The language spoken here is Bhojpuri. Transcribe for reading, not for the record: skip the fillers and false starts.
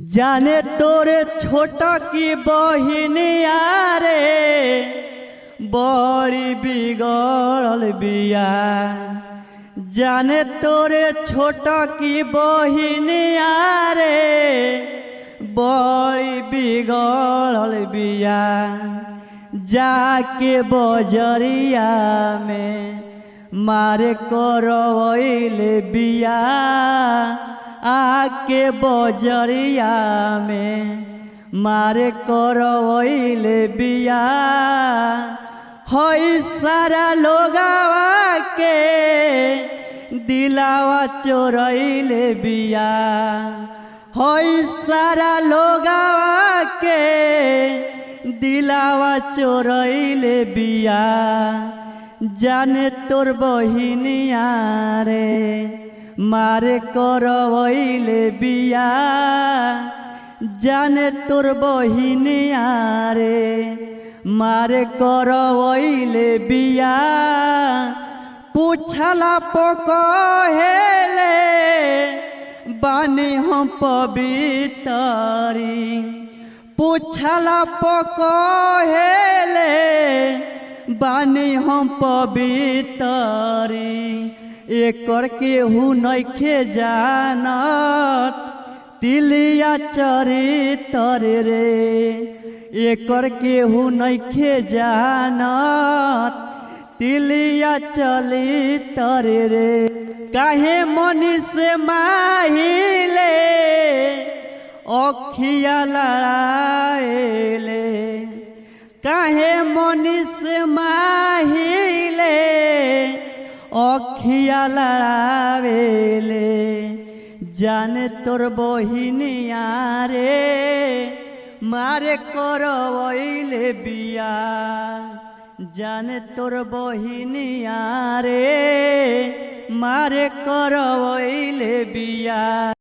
जाने तोरे छोटा की बहिनिया रे बड़ी बिगड़ल बिया। जाने तोरे छोटा की बहिनिया रे बड़ी बिगड़ल बिया। जाके बजरिया में मारे करवैले बिया। आके बजरिया में मारे करवैले बिया। हई सारा लोगवा के दिलावा चोरैले बिया। हई सारा लोगवा के दिलावा चोरैले बिया। जाने तोर बहिनिया रे मारे करवैले बिया। जाने तोर बहिनिया रे मारे करवैले बिया। पूछला पकहेले बानी हम पवितरी। पूछला पकहेले बानी हम पवितरी। एकर केहू नइखे जानत तिलिया चरित्र रे। एकर केहू नइखे जानत तिलिया चरित्र रे। काहे मनी से माहिले अखिया लड़ाएले। काहे मनी से माहिले अखिया लड़ावेले। जाने तोर बहिनिया रे मारे करवैले बिया। जाने तोर बहिनिया रे मारे करवैले बिया।